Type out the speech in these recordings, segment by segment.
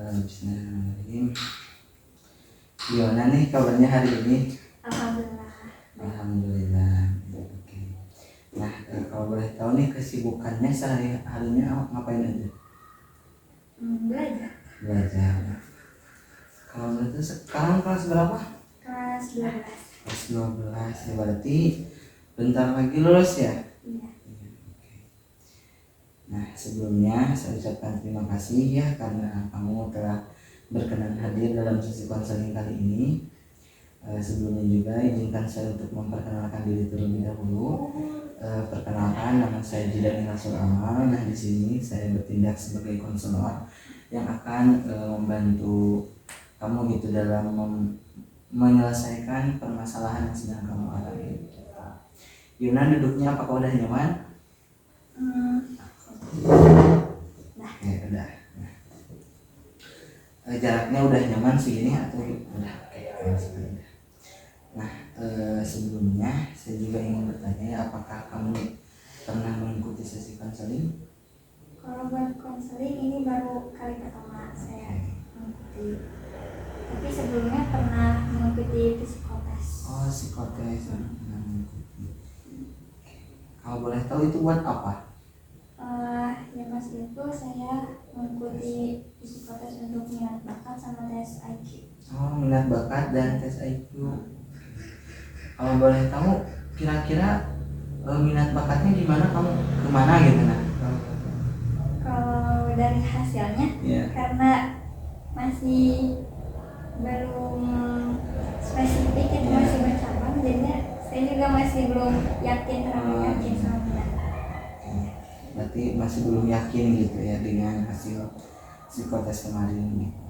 Bismillahirrahmanirrahim. Gimana nih kabarnya hari ini? Alhamdulillah. Alhamdulillah. Oke. Nah, kalau boleh tahu nih kesibukannya sehari-harinya ngapain aja? Belajar. Belajar. Kalau itu sekarang kelas berapa? Kelas 12. Kelas 12. Ya berarti bentar lagi lulus ya? Iya. Nah, sebelumnya saya ucapkan terima kasih ya karena kamu telah berkenan hadir dalam sesi konseling kali ini. Sebelumnya juga izinkan saya untuk memperkenalkan diri terlebih dahulu. Perkenalkan, nama saya Jidan Rasul Amal. Nah, di sini saya bertindak sebagai konselor yang akan membantu kamu gitu dalam menyelesaikan permasalahan yang sedang kamu alami. Yuna, duduknya apakah udah nyaman? Oke, udah. Jaraknya udah nyaman segini atau udah? Oke, nah, sebelumnya saya juga ingin bertanya ya, apakah kamu pernah mengikuti sesi konseling? Kalau buat konseling ini baru kali pertama saya mengikuti. Tapi sebelumnya pernah mengikuti psikotes. Oh, psikotes pernah mengikuti. Kalau boleh tahu itu buat apa? Ya mas, itu saya mengikuti psikotes untuk minat bakat sama tes IQ. Oh, minat bakat dan tes IQ. Kalau boleh tahu kira-kira minat bakatnya gimana, kamu kemana gitu nah? Kalau dari hasilnya, karena masih belum spesifik itu masih bercabang, jadinya saya juga masih belum terlalu yakin sama minat. Berarti masih belum yakin gitu ya dengan hasil psikotes kemarin gitu.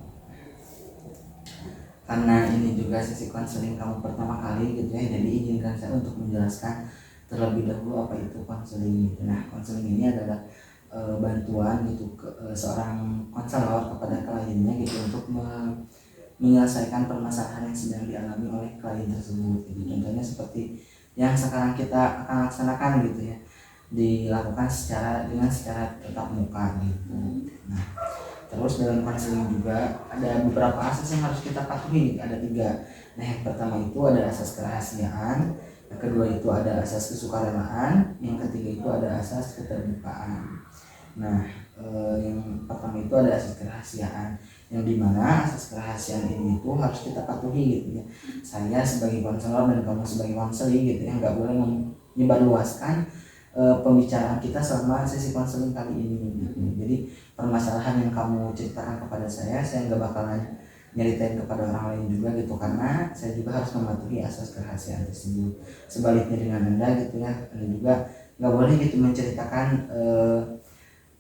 Karena ini juga sesi konseling kamu pertama kali gitu ya, jadi izinkan saya untuk menjelaskan terlebih dahulu apa itu konseling gitu. Nah, konseling ini adalah bantuan gitu ke seorang konselor kepada kliennya gitu untuk menyelesaikan permasalahan yang sedang dialami oleh klien tersebut gitu. Contohnya seperti yang sekarang kita akan laksanakan gitu ya, dilakukan secara tatap muka gitu. Nah, terus dalam konseling juga ada beberapa asas yang harus kita patuhi, ada 3. Nah, yang pertama itu ada asas kerahasiaan, yang kedua itu ada asas kesukarelaan, yang ketiga itu ada asas keterbukaan. Nah, yang pertama itu ada asas kerahasiaan, yang dimana asas kerahasiaan ini itu harus kita patuhi gitu ya. Saya sebagai konselor dan kamu sebagai konseli gitu ya, nggak boleh menyebarluaskan pembicaraan kita selama sesi konseling kali ini gitu. Jadi permasalahan yang kamu ceritakan kepada saya nggak bakalan nyeritain kepada orang lain juga gitu, karena saya juga harus mematuhi asas kerahasiaan tersebut. Sebaliknya dengan Anda gitu ya, Anda juga nggak boleh gitu menceritakan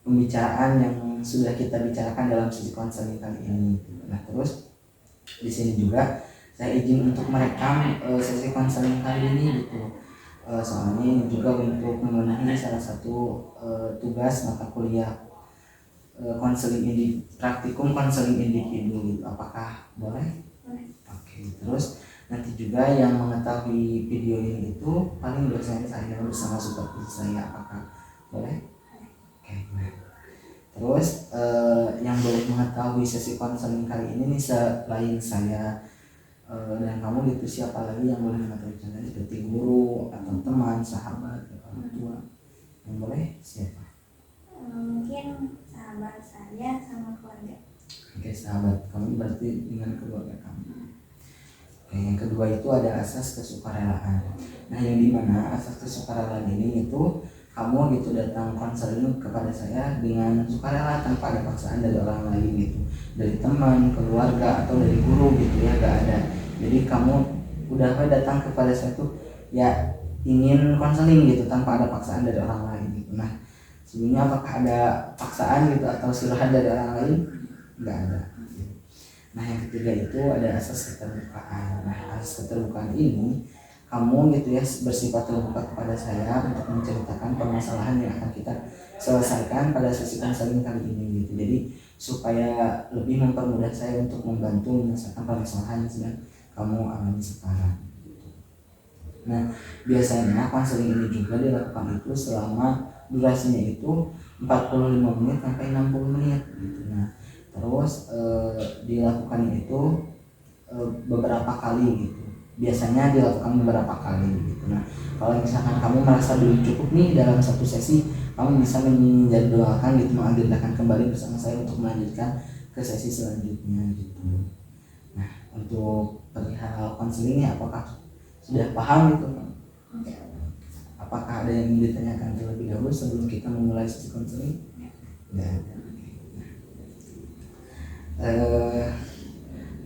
pembicaraan yang sudah kita bicarakan dalam sesi konseling kali ini. Nah, terus di sini juga saya izin untuk merekam sesi konseling kali ini gitu. Soalnya ini juga untuk memenuhi salah satu tugas mata kuliah konseling praktikum konseling individu gitu. Apakah boleh? Boleh. Oke, terus nanti juga yang mengetahui video ini itu paling dosen saya bersama supervisi saya. Apakah boleh? Oke, nah. Terus yang boleh mengetahui sesi konseling kali ini nih selain saya dan kamu gitu, siapa lagi yang boleh mengetahui? Contohnya seperti guru atau teman, sahabat, orang tua. Yang boleh siapa? Mungkin sahabat saya sama keluarga. Oke, sahabat kamu berarti dengan keluarga kamu. Oke, yang kedua itu ada asas kesukarelaan. Nah, yang dimana asas kesukarelaan ini itu kamu gitu datang konseling kepada saya dengan sukarela tanpa ada paksaan dari orang lain gitu, dari teman, keluarga atau dari guru gitu ya, gak ada. Jadi kamu udah datang kepada saya tuh ya ingin konseling gitu tanpa ada paksaan dari orang lain gitu. Nah, sebelumnya apakah ada paksaan gitu atau suruhan dari orang lain? Nggak ada. Nah, yang ketiga itu ada asas keterbukaan. Nah, asas keterbukaan ini kamu gitu ya bersifat terbuka kepada saya untuk menceritakan permasalahan yang akan kita selesaikan pada sesi konseling kali ini gitu. Jadi supaya lebih mempermudah saya untuk membantu menyelesaikan permasalahan yang sedang kamu alami sekarang. Nah, biasanya konseling ini juga dilakukan itu selama durasinya itu 45 menit sampai 60 menit gitu. Nah, Terus dilakukan itu beberapa kali gitu. Biasanya dilakukan beberapa kali gitu. Nah, kalau misalkan kamu merasa belum cukup nih dalam satu sesi, kamu bisa menjadwalkan gitu, mengagendakan kembali bersama saya untuk melanjutkan ke sesi selanjutnya gitu. Nah, untuk perihal konseling ini apakah sudah paham gitu? Apakah ada yang ingin ditanyakan terlebih dahulu sebelum kita memulai sesi konseling? Ya.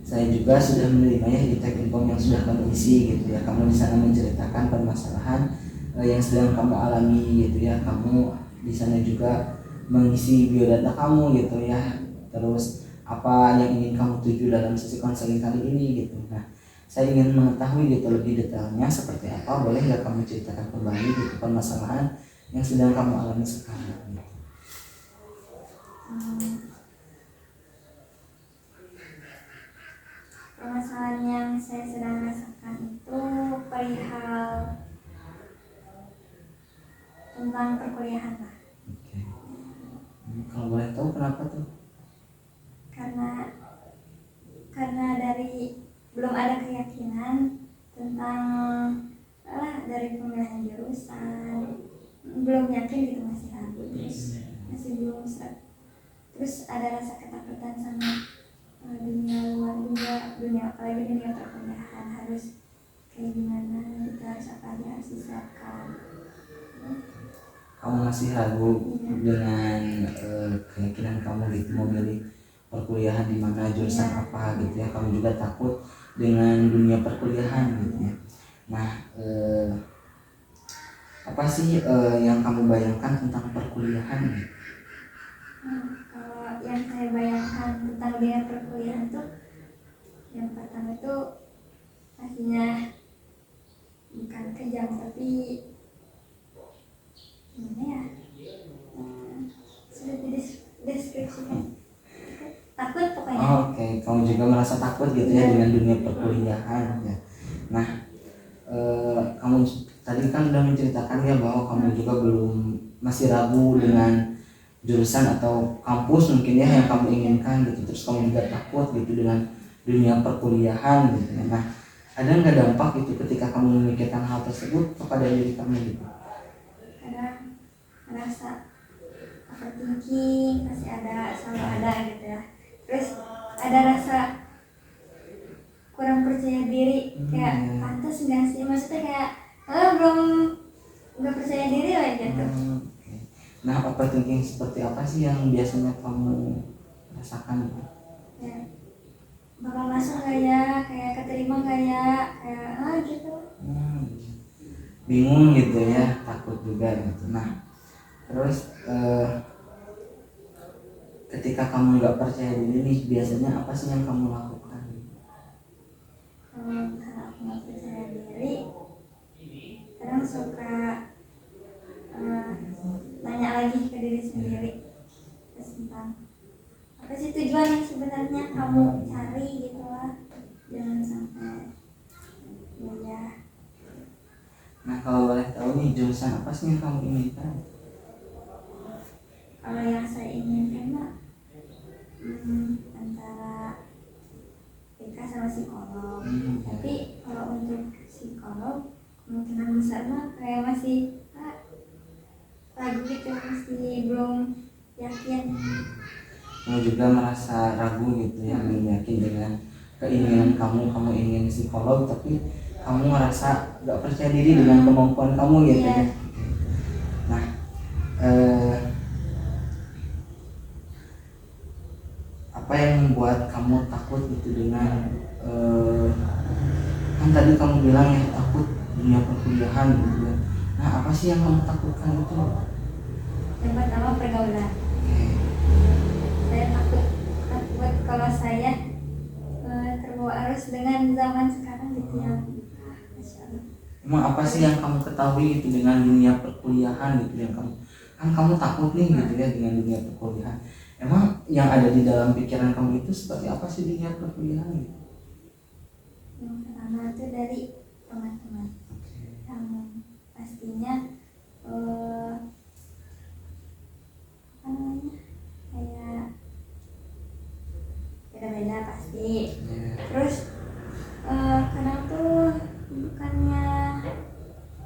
Saya juga sudah menerima ya di tag inform yang sudah kamu isi gitu ya. Kamu di sana menceritakan permasalahan yang sedang kamu alami gitu ya. Kamu di sana juga mengisi biodata kamu gitu ya. Terus apa yang ingin kamu tuju dalam sesi konseling kali ini gitu. Nah, saya ingin mengetahui gitu lebih detailnya seperti apa. Boleh nggak kamu ceritakan kembali gitu permasalahan yang sedang kamu alami sekarang gitu. Permasalahan yang saya sedang rasakan itu perihal tentang perkuliahan lah. Oke. Kalau boleh tahu kenapa tuh? Karena dari belum ada keyakinan tentang dari pemilihan jurusan, belum yakin gitu, masih ragu, terus masih belum serak. Terus ada rasa ketakutan sama dunia luar juga, apalagi dunia perkuliahan harus kayak gimana, kita harus apa aja harus disiapkan. Kamu masih ragu dengan keyakinan kamu gitu memilih perkuliahan di mana jurusan apa gitu ya. Kamu juga takut dengan dunia perkuliahan gitu ya. Nah, apa sih yang kamu bayangkan tentang perkuliahan gitu? Kalau yang saya bayangkan tentang dunia perkuliahan tuh, yang pertama itu pastinya bukan kejam, tapi gimana ya, sudah dideskripsikan, takut pokoknya. Oke, kamu juga merasa takut gitu ya dengan dunia perkuliahan ya. Nah, kamu tadi kan udah menceritakan ya bahwa kamu juga masih ragu dengan jurusan atau kampus mungkin ya yang kamu inginkan gitu. Terus kamu juga takut gitu dengan dunia perkuliahan gitu ya. Nah, ada nggak dampak gitu ketika kamu memikirkan hal tersebut kepada diri kamu gitu? Kadang merasa overthinking pasti selalu ada gitu ya. Terus ada rasa kurang percaya diri, kayak pantas nggak sih, maksudnya kayak belum nggak percaya diri lah gitu. Nah, overthinking seperti apa sih yang biasanya kamu rasakan? Ya, bakal masuk nggak ya, kayak keterima nggak ya, kayak gitu. Bingung gitu ya, takut juga gitu. Nah, terus ketika kamu nggak percaya diri nih, biasanya apa sih yang kamu lakukan? Kalau aku nggak percaya diri, kadang suka nanya lagi ke diri sendiri tentang apa sih tujuan yang sebenarnya kamu cari gitu lah, jangan sampai ya. Nah, kalau boleh tahu nih, jurusan apa sih yang kamu inginkan? Kalau yang saya inginkan mah antara PK sama psikolog. Tapi kalau untuk psikolog kemungkinan besar mah kayak masih ragu gitu, masih belum yakin. Kamu juga merasa ragu gitu ya, belum yakin dengan keinginan kamu ingin psikolog tapi kamu merasa gak percaya diri dengan kemampuan kamu gitu ya. Nah, apa yang membuat kamu takut gitu dengan kan tadi kamu bilang ya takut dunia perkuliahan gitu ya. Nah, apa sih yang kamu takutkan itu? Yang pertama pergaulan. Saya takut kalau saya terbawa arus dengan zaman sekarang gitu ya. Emang apa sih yang kamu ketahui gitu dengan dunia perkuliahan gitu yang kamu takut nih gitu ya dengan dunia perkuliahan. Emang yang ada di dalam pikiran kamu itu seperti apa sih dunia perkuliahan gitu? Yang pertama itu dari teman-teman, yang pastinya apa namanya, kayak beda-beda pasti. Ya. Terus kadang tuh bukannya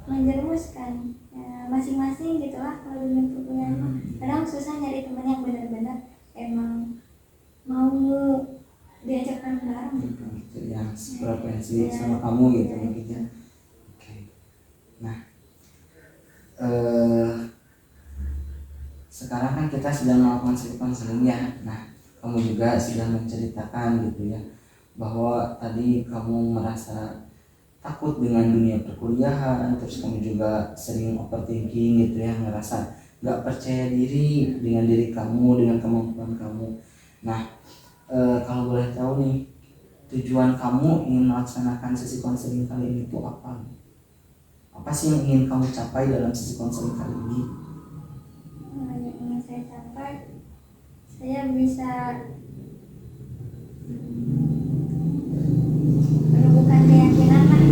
menjerumuskan ya, masing-masing gitulah kalau dunia perkuliahan mah. Kadang susah nyari teman yang benar-benar emang mau diajakkan bareng gitu. Yang frekuensi Ya. sama kamu gitu Ya. mungkin ya. Oke. Nah, eh sekarang kan kita sedang melakukan konseling ya. Nah, kamu juga sudah menceritakan gitu ya bahwa tadi kamu merasa takut dengan dunia perkuliahan, terus kamu juga sering overthinking gitu ya, ngerasa nggak percaya diri dengan diri kamu, dengan kemampuan kamu. Nah, kalau boleh tahu nih, tujuan kamu ingin melaksanakan sesi konseling kali ini itu apa? Apa sih yang ingin kamu capai dalam sesi konseling kali ini? Yang ingin saya capai, saya bisa menumbuhkan keyakinan lah.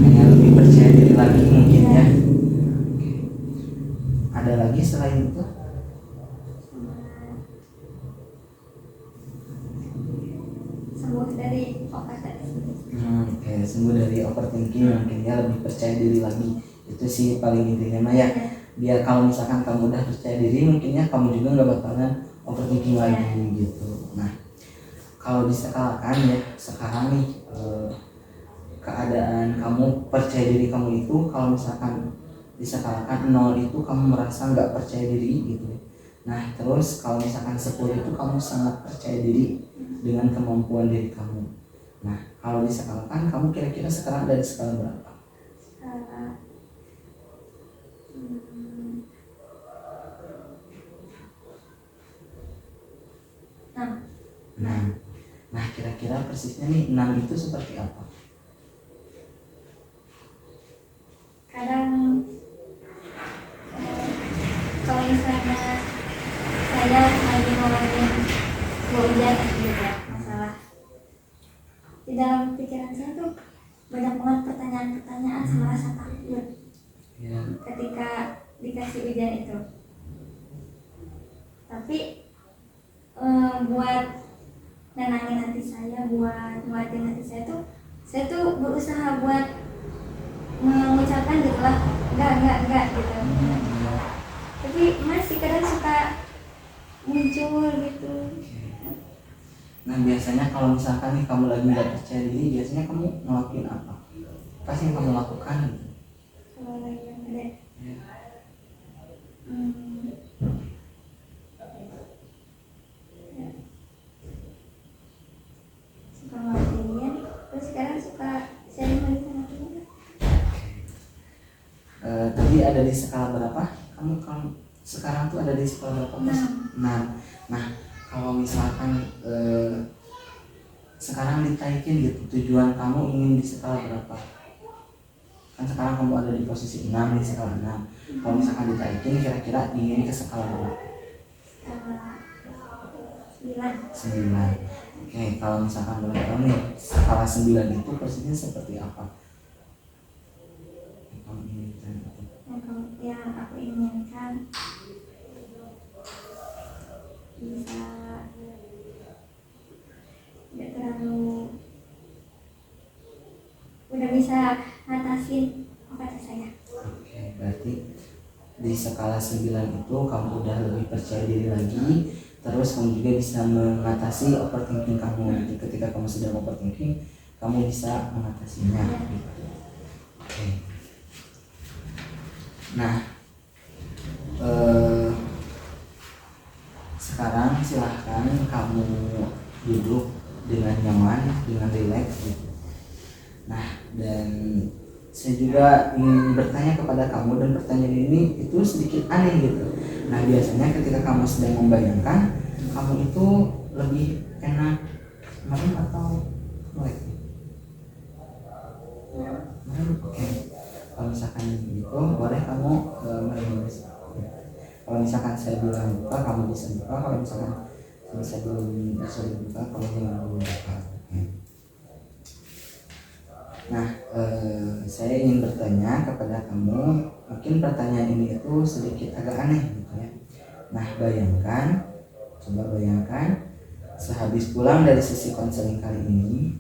Hanya lebih percaya diri lagi mungkin ya. Ada lagi selain itu? Sembuh dari Oke, sembuh dari overthinking mungkin ya, lebih percaya diri lagi. Itu sih paling intinya mah ya. Biar kalau misalkan kamu udah percaya diri, mungkin ya kamu juga nggak bakalan overthinking lagi gitu. Nah, kalau diskalakan ya sekarang nih, keadaan kamu percaya diri kamu itu, kalau misalkan diskalakan 0 itu kamu merasa nggak percaya diri gitu. Nah, terus kalau misalkan 10 itu kamu sangat percaya diri dengan kemampuan diri kamu. Nah, kalau diskalakan kamu kira-kira sekarang ada di skala berapa? Nah, kira-kira persisnya nih 6 itu seperti apa? Kadang kalau misalnya saya lagi ngomongin ujian gitu ya, masalah di dalam pikiran saya tuh banyak banget pertanyaan-pertanyaan, merasa takut Ya. ketika dikasih ujian itu. Tapi buat nenangin hati saya, buat nguatin hati saya tuh berusaha buat mengucapkan gitu lah, enggak gitu. Tapi masih kadang suka muncul gitu. Nah, biasanya kalau misalkan nih kamu lagi nggak percaya diri, biasanya kamu ngelakuin apa? Apa sih yang kamu lakukan? Kalau lagi yang gede, suka ngelakuin, terus sekarang suka sharing lagi sama temen. Tadi ada di skala berapa? Kamu sekarang tuh ada di skala berapa? 6. Nah, kalau misalkan sekarang ditaikin gitu, tujuan kamu ingin di skala berapa? Kan sekarang kamu ada di posisi 6 di skala 6. Kalau misalkan ditaikin, kira-kira ingin ke skala berapa? Skala 9. Oke, kalau misalkan boleh tahu nih, skala 9 itu persisnya seperti apa? Kamu inginkan apa? yang aku inginkan bisa nggak terlalu, udah bisa ngatasin apa saya. Oke, berarti di skala 9 itu kamu udah lebih percaya diri lagi, terus kamu juga bisa mengatasi overthinking kamu. Jadi ketika kamu sedang overthinking, kamu bisa mengatasinya. Oke. Nah, sekarang silahkan kamu duduk dengan nyaman, dengan rileks gitu. Nah, dan saya juga ingin bertanya kepada kamu, dan pertanyaan ini itu sedikit aneh gitu. Nah, biasanya ketika kamu sedang membayangkan, kamu itu lebih enak merem atau melek? Merem, oke. Kalau misalkan gitu, boleh kamu merem. Kalau misalkan saya bilang buka, kamu bisa buka. Kalau misalkan saya belum bisa dibuka, kamu jangan buka. Nah, saya ingin bertanya kepada kamu, mungkin pertanyaan ini itu sedikit agak aneh gitu ya. Nah, coba bayangkan Sehabis pulang dari sesi konseling kali ini,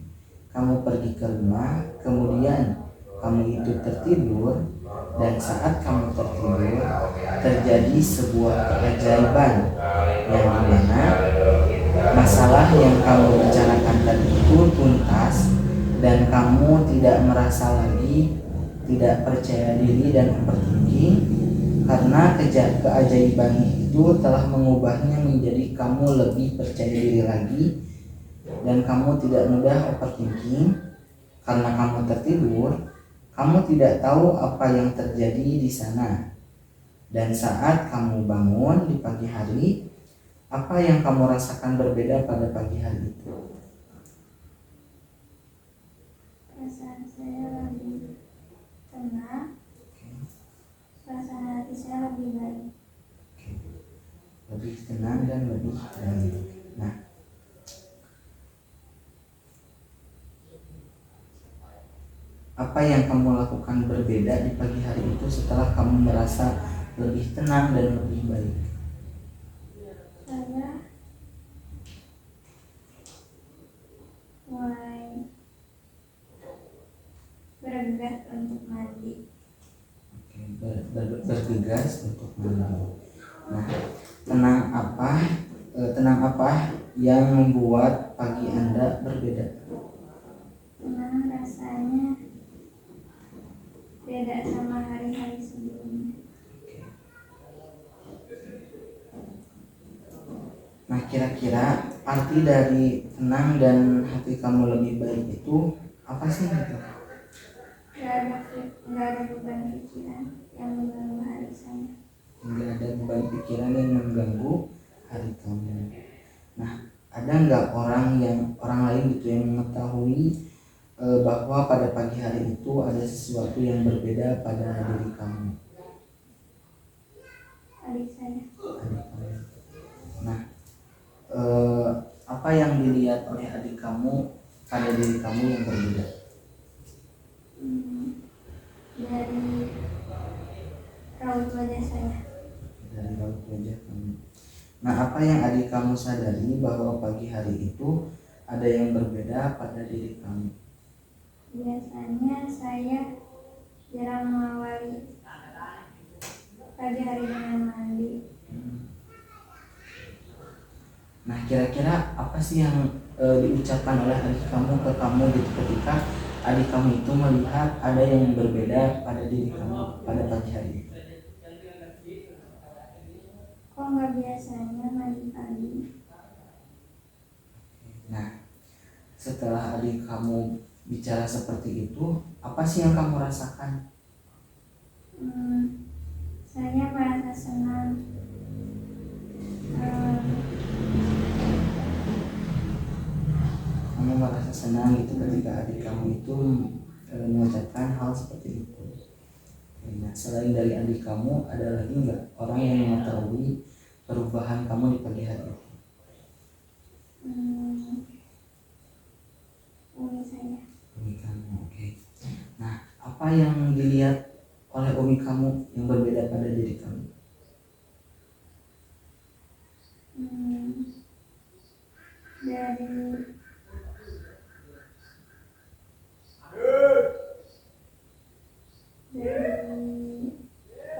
kamu pergi ke rumah, kemudian kamu itu tertidur, dan saat kamu tertidur terjadi sebuah keajaiban yang dimana masalah yang kamu bicarakan tadi itu tuntas dan kamu tidak merasa lagi tidak percaya diri dan overthinking karena keajaiban itu telah mengubahnya menjadi kamu lebih percaya diri lagi dan kamu tidak mudah overthinking karena kamu tertidur. Kamu tidak tahu apa yang terjadi di sana. Dan saat kamu bangun di pagi hari, apa yang kamu rasakan berbeda pada pagi hari itu? Perasaan saya lebih tenang, suasana hati saya lebih baik. Lebih tenang dan lebih baik. Nah, apa yang kamu lakukan berbeda di pagi hari itu setelah kamu merasa lebih tenang dan lebih baik? Saya mulai bergegas untuk mandi. Bergegas untuk mandi. Nah, tenang apa yang membuat pagi Anda berbeda? Tenang rasanya beda sama hari-hari sebelumnya. Nah, kira-kira arti dari tenang dan hati kamu lebih baik itu apa sih gitu? Nggak ada beban pikiran yang mengganggu hari saya. Nggak ada beban pikiran yang mengganggu hari kamu. Nah, ada nggak orang lain gitu yang mengetahui bahwa pada pagi hari itu ada sesuatu yang berbeda pada diri kamu? Adik saya. Adik kamu. Nah, apa yang dilihat oleh adik kamu pada diri kamu yang berbeda? Dari raut wajah saya. Dari raut wajah kamu. Nah, apa yang adik kamu sadari bahwa pagi hari itu ada yang berbeda pada diri kamu? Biasanya saya jarang mengawali pagi hari dengan mandi. Nah, kira-kira apa sih yang diucapkan oleh adik kamu ke kamu gitu ketika adik kamu itu melihat ada yang berbeda pada diri kamu pada pagi hari itu? Kok nggak biasanya mandi pagi? Nah, setelah adik kamu bicara seperti itu, apa sih yang kamu rasakan? Saya merasa senang. Kamu merasa senang gitu ketika adik kamu itu mengucapkan hal seperti itu. Nah, selain dari adik kamu, ada lagi nggak orang yang mengetahui perubahan kamu di pagi hari itu? Umi saya. Umi kamu, oke. Nah, apa yang dilihat oleh umi kamu yang berbeda pada diri kamu? Dari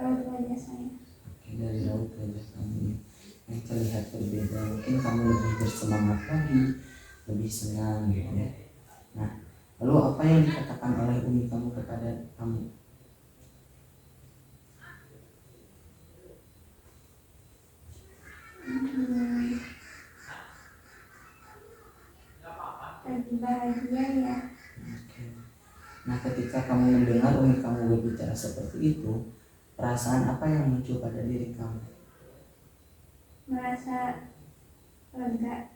raut wajah saya. Oke, dari raut wajah kamu yang terlihat berbeda, mungkin kamu lebih bersemangat lagi, lebih senang gitu ya. Nah, lalu apa yang dikatakan oleh umi kamu kepada kamu? Lagi bahagia ya. Oke. Nah, ketika kamu mendengar umi kamu berbicara seperti itu, perasaan apa yang muncul pada diri kamu? Merasa lega,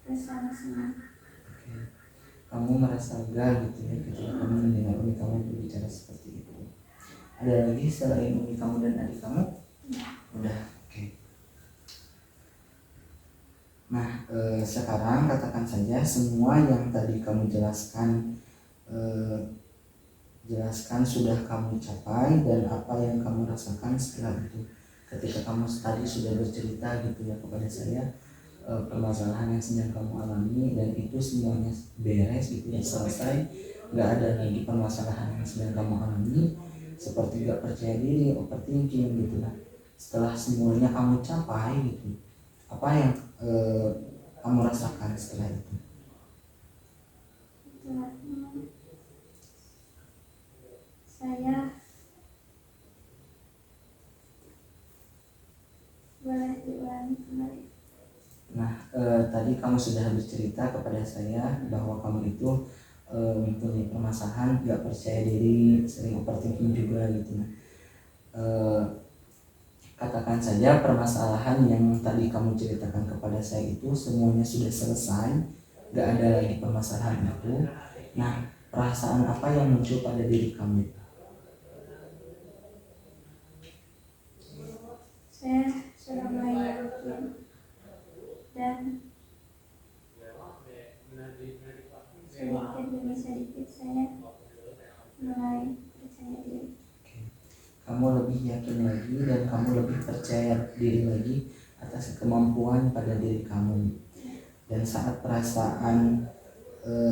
bersama senang. Oke. Kamu merasa lega gitu ya ketika kamu mendengar umi kamu berbicara seperti itu. Ada lagi selain umi kamu dan adik kamu? Udah, oke. Nah, sekarang katakan saja semua yang tadi kamu jelaskan sudah kamu capai dan apa yang kamu rasakan setelah itu. Ketika kamu tadi sudah bercerita gitu ya kepada saya permasalahan yang sedang kamu alami dan itu semuanya beres gitu ya, selesai, nggak ada lagi permasalahan yang sedang kamu alami seperti nggak percaya diri, overthinking gitu lah. Setelah semuanya kamu capai gitu, apa yang kamu rasakan setelah itu? Setelahnya saya boleh diulangi kembali. Nah, tadi kamu sudah bercerita kepada saya bahwa kamu itu mempunyai permasalahan, nggak percaya diri, sering overthinking juga gitu. Nah, katakan saja permasalahan yang tadi kamu ceritakan kepada saya itu semuanya sudah selesai, nggak ada lagi permasalahan itu. Nah, perasaan apa yang muncul pada diri kamu? Saya sudah mulai yakin dan sedikit demi sedikit saya mulai percaya diri. Kamu lebih yakin lagi dan kamu lebih percaya diri lagi atas kemampuan pada diri kamu. Dan saat perasaan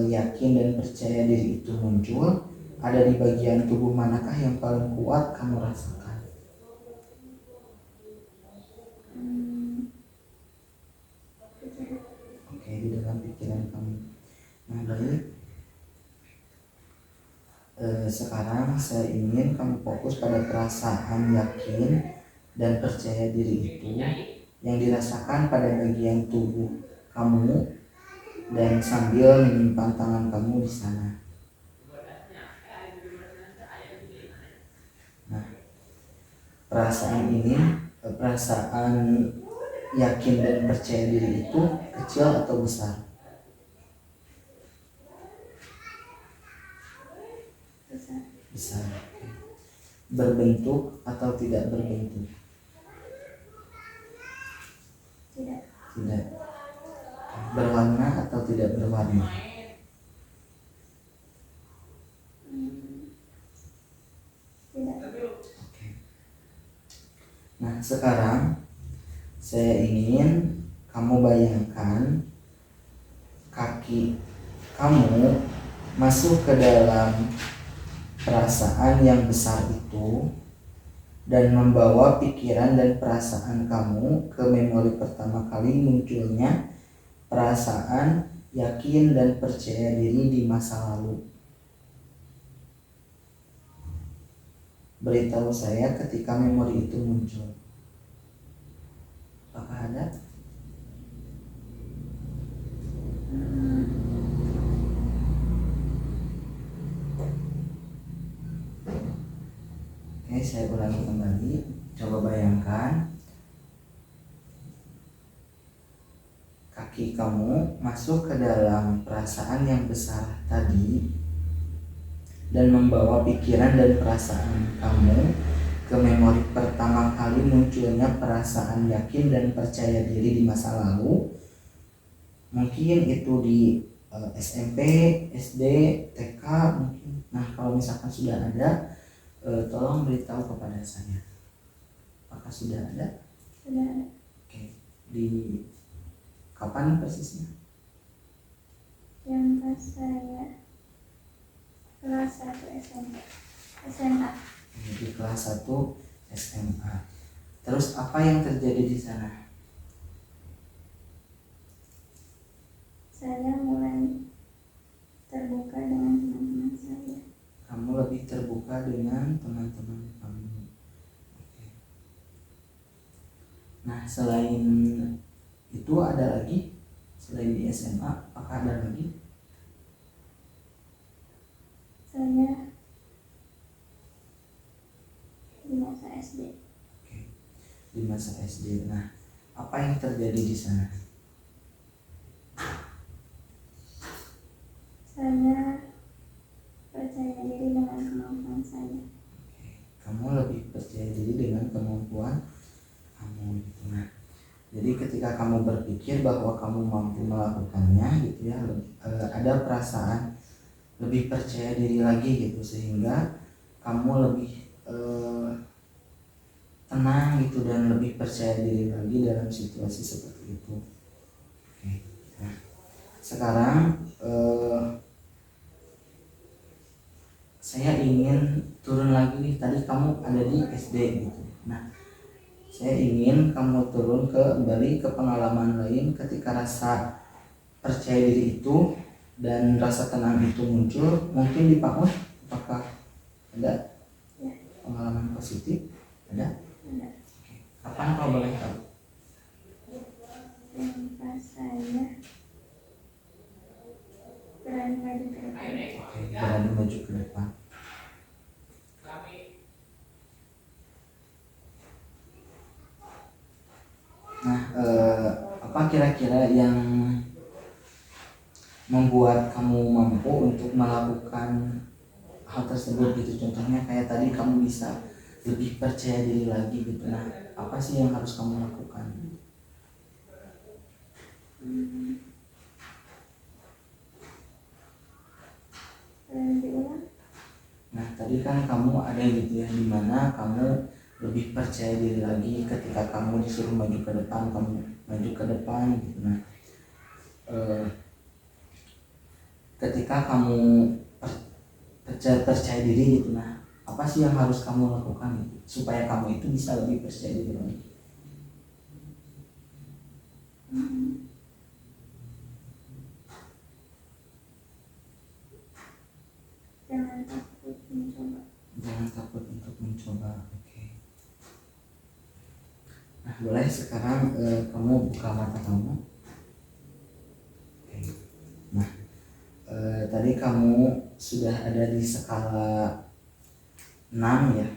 yakin dan percaya diri itu muncul, ada di bagian tubuh manakah yang paling kuat kamu rasakan? Oke, di dalam pikiran kamu. Nah, baik. Sekarang saya ingin kamu fokus pada perasaan yakin dan percaya diri itu yang dirasakan pada bagian tubuh kamu dan sambil menyimpan tangan kamu di sana. Nah, perasaan ini, perasaan yakin dan percaya diri itu kecil atau besar? Besar. Berbentuk atau tidak berbentuk? Tidak. Berwarna atau tidak berwarna? Tidak. Oke. Nah, sekarang saya ingin kamu bayangkan kaki kamu masuk ke dalam perasaan yang besar itu dan membawa pikiran dan perasaan kamu ke memori pertama kali munculnya perasaan yakin dan percaya diri di masa lalu. Beritahu saya ketika memori itu muncul. Apakah ada? Oke, saya ulangi kembali. Coba bayangkan kaki kamu masuk ke dalam perasaan yang besar tadi dan membawa pikiran dan perasaan kamu ke memori pertama kali munculnya perasaan yakin dan percaya diri di masa lalu. Mungkin itu di SMP, SD, TK mungkin. Nah, kalau misalkan sudah ada, tolong beritahu kepada saya. Apakah sudah ada? Sudah ada. Oke. Di kapan persisnya? Yang pas saya kelas 1 SMA. Di kelas 1 SMA. Terus apa yang terjadi di sana? Saya mulai terbuka dengan teman-teman saya. Kamu lebih terbuka dengan teman-teman kamu. Oke. Nah, selain itu ada lagi? Selain di SMA, apakah ada lagi? Saya di masa SD. Oke. Di masa SD. Nah, apa yang terjadi di sana? Saya percaya diri dengan kemampuan saya. Oke. Kamu lebih percaya diri dengan kemampuan kamu gitu. Nah, jadi ketika kamu berpikir bahwa kamu mampu melakukannya gitu ya, ada perasaan lebih percaya diri lagi gitu sehingga kamu lebih tenang gitu dan lebih percaya diri lagi dalam situasi seperti itu. sekarang saya ingin turun lagi nih. Tadi kamu ada di SD gitu. Nah, saya ingin kamu turun kembali ke pengalaman lain ketika rasa percaya diri itu dan rasa tenang itu muncul. Mungkin di Pak Mut, apakah ada pengalaman positif? Ada? Ada. Kapan kalau boleh tahu? Pas saya berani maju ke depan. Berani maju ke depan. Nah, apa kira-kira yang membuat kamu mampu untuk melakukan hal tersebut gitu? Contohnya kayak tadi kamu bisa lebih percaya diri lagi gitu. Nah, apa sih yang harus kamu lakukan? Diulang. Nah, tadi kan kamu ada gitu ya, dimana kamu lebih percaya diri lagi ketika kamu disuruh maju ke depan, kamu maju ke depan gitu. Nah, ketika kamu percaya diri gitu, nah apa sih yang harus kamu lakukan gitu, supaya kamu itu bisa lebih percaya diri lagi? Jangan takut mencoba. Jangan takut untuk mencoba. Oke. Nah, boleh sekarang kamu buka mata kamu. Oke. Nah, tadi kamu sudah ada di skala 6 ya.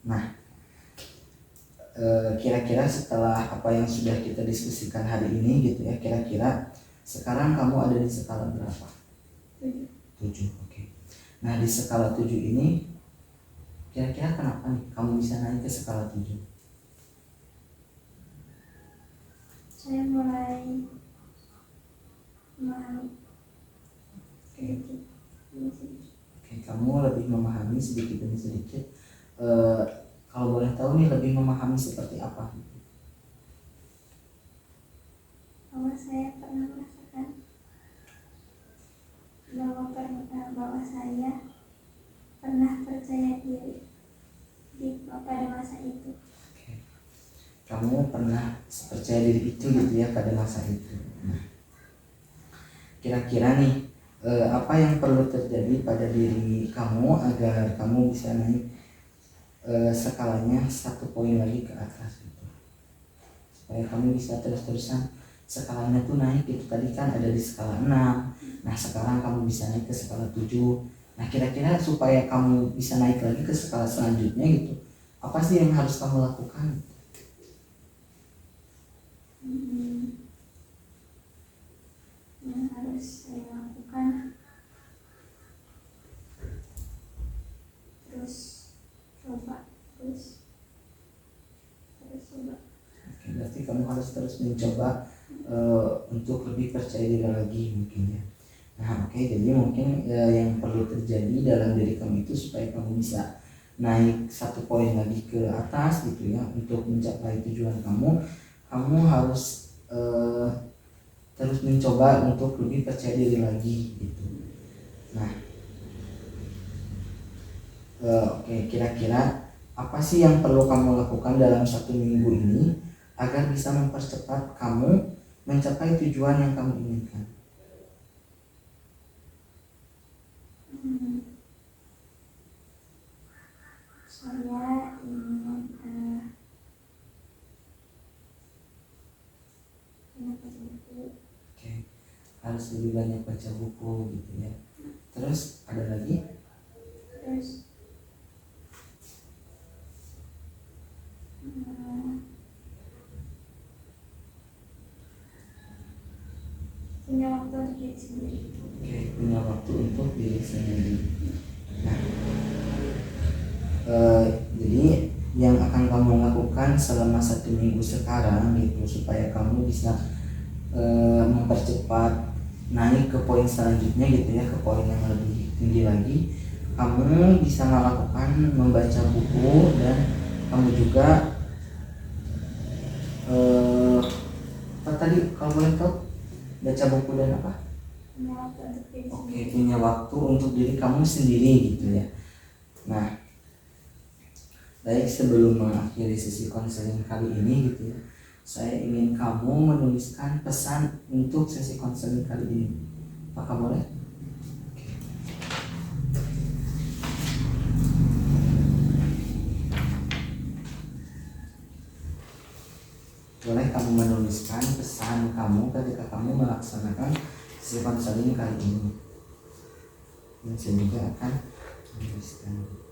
Nah, kira-kira setelah apa yang sudah kita diskusikan hari ini gitu ya, kira-kira sekarang kamu ada di skala berapa? 7. Oke. Nah, di skala 7 ini kira-kira kenapa nih kamu bisa naik ke skala 7? Saya mulai memahami sedikit demi sedikit. Oke, kamu lebih memahami sedikit demi sedikit. Kalau boleh tahu nih, lebih memahami seperti apa? Bahwa saya pernah merasakan bahwa saya pernah percaya diri pada masa itu. Oke. Kamu pernah percaya diri itu gitu ya pada masa itu. Nah, kira-kira nih apa yang perlu terjadi pada diri kamu agar kamu bisa naik skalanya 1 poin lagi ke atas gitu, supaya kamu bisa terus-terusan skalanya tuh naik gitu. Tadi kan ada di skala 6, nah sekarang kamu bisa naik ke skala 7. Nah, kira-kira supaya kamu bisa naik lagi ke skala selanjutnya gitu, apa sih yang harus kamu lakukan? Yang harus saya lakukan terus coba. Oke, berarti kamu harus terus mencoba untuk lebih percaya diri lagi mungkin ya. Nah, oke, jadi mungkin yang perlu terjadi dalam diri kamu itu supaya kamu bisa naik 1 poin lagi ke atas gitu ya, untuk mencapai tujuan kamu harus terus mencoba untuk lebih percaya diri lagi gitu. Nah, oke, kira-kira apa sih yang perlu kamu lakukan dalam 1 minggu ini agar bisa mempercepat kamu mencapai tujuan yang kamu inginkan? Saya ingin banyak baca buku. Oke, harus lebih banyak baca buku gitu ya. Terus ada lagi? Terus punya waktu untuk diri sendiri. Oke, punya waktu untuk diri sendiri. Nah, jadi yang akan kamu lakukan selama 1 minggu sekarang gitu, supaya kamu bisa mempercepat naik ke poin selanjutnya gitu ya, ke poin yang lebih tinggi lagi, kamu bisa melakukan membaca buku, dan kamu juga apa tadi kalau boleh tahu? baca buku dan apa? punya waktu untuk diri Oke, sendiri. punya waktu untuk diri kamu sendiri gitu ya. Nah, baik, sebelum mengakhiri sesi konseling kali ini gitu ya, saya ingin kamu menuliskan pesan untuk sesi konseling kali ini. Apakah boleh? Boleh kamu menuliskan pesan kamu ketika kamu melaksanakan sesi konseling kali ini. Dan saya juga akan menuliskan.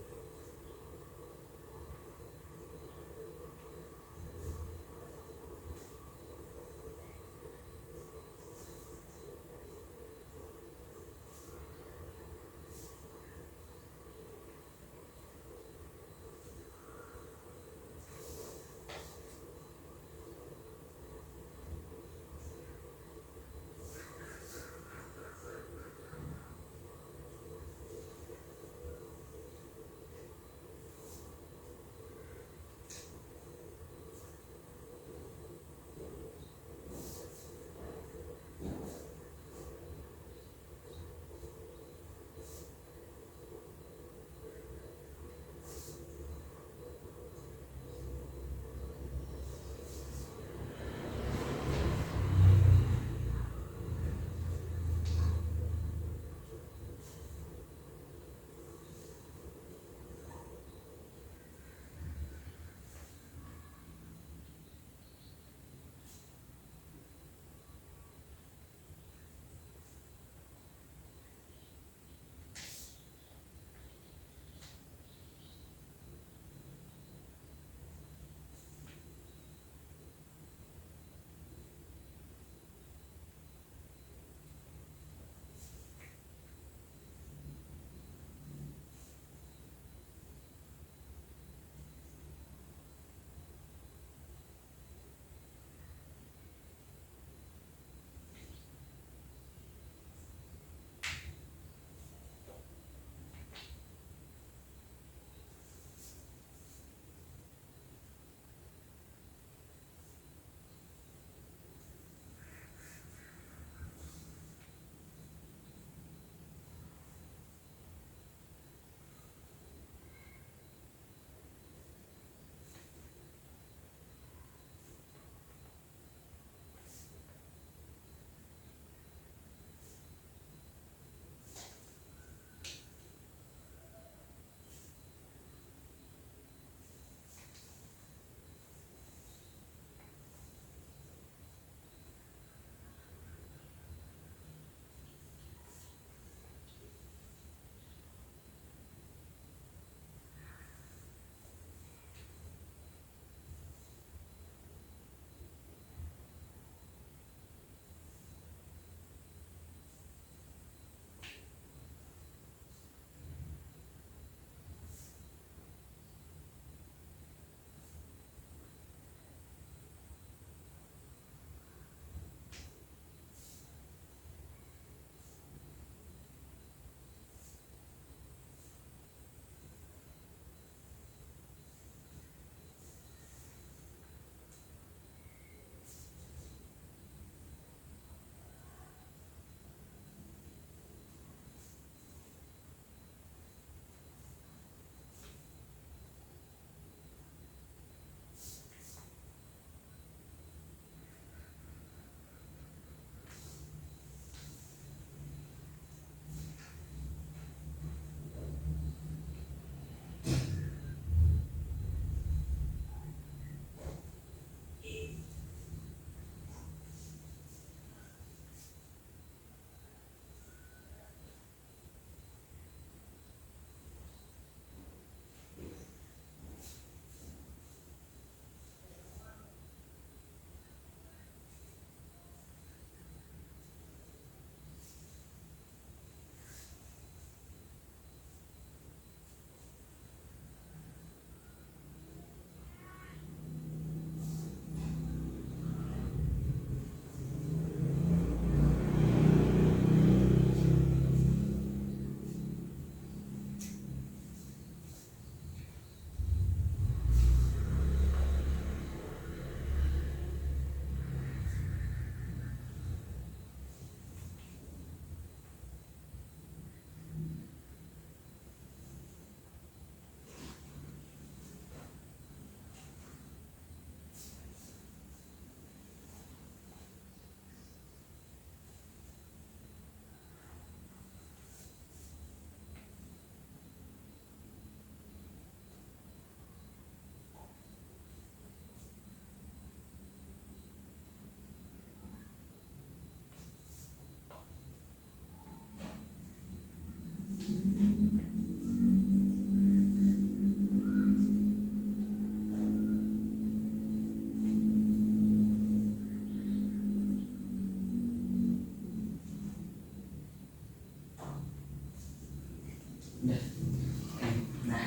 Ya. Oke. Nah,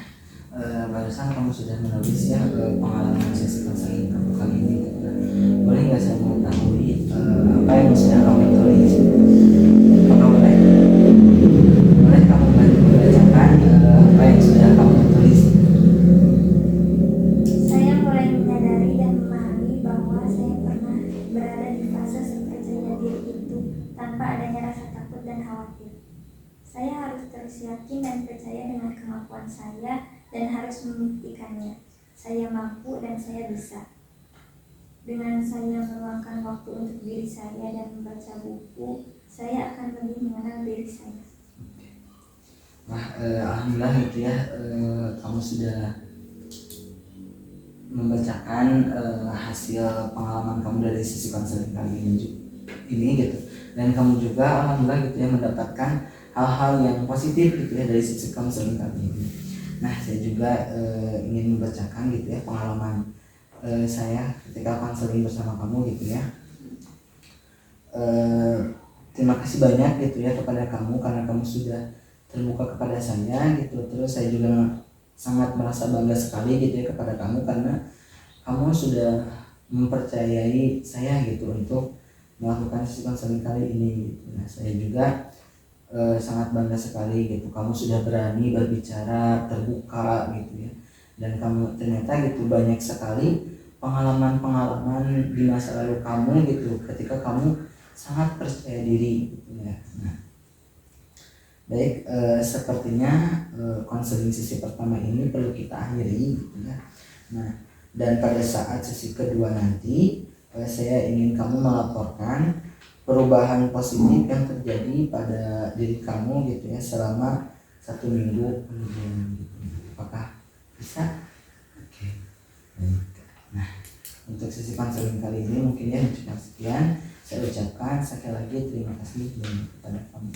barusan kamu sudah menulis ya pengalaman sesi konseling kamu kali ini. Nah, boleh nggak saya mengetahui apa yang sudah kamu tulis? Apakah boleh? Boleh kamu bantu membacakan apa yang sudah kamu tulis? Saya mulai menyadari dan memahami bahwa saya pernah berada di fase sepercaya diri itu tanpa adanya rasa takut dan khawatir. Saya harus terus yakin dan percaya dengan kemampuan saya dan harus membuktikannya. Saya mampu dan saya bisa. Dengan saya meluangkan waktu untuk diri saya dan membaca buku, saya akan lebih mengenal diri saya. Nah, alhamdulillah itu ya kamu sudah membacakan hasil pengalaman kamu dari sisi konseling kali ini gitu, dan kamu juga alhamdulillah gitu ya mendapatkan hal-hal yang positif gitu ya dari sisi konseling kali ini. Nah, saya juga ingin membacakan gitu ya pengalaman saya ketika konseling bersama kamu gitu ya. Terima kasih banyak gitu ya kepada kamu karena kamu sudah terbuka kepada saya gitu. Terus saya juga sangat merasa bangga sekali gitu ya kepada kamu karena kamu sudah mempercayai saya gitu untuk melakukan sesi konseling kali ini gitu. Nah, saya juga sangat bangga sekali gitu kamu sudah berani berbicara terbuka gitu ya, dan kamu ternyata gitu banyak sekali pengalaman-pengalaman di masa lalu kamu gitu ketika kamu sangat percaya diri gitu ya. Nah, baik, sepertinya konseling sesi pertama ini perlu kita akhiri gitu ya. Nah, dan pada saat sesi kedua nanti saya ingin kamu melaporkan perubahan positif yang terjadi pada diri kamu gitu ya selama 1 minggu kemudian gitu. Apakah bisa? Oke. Nah, untuk sesi konseling kali ini mungkin ya cukup sekian. Saya ucapkan sekali lagi terima kasih kepada kamu.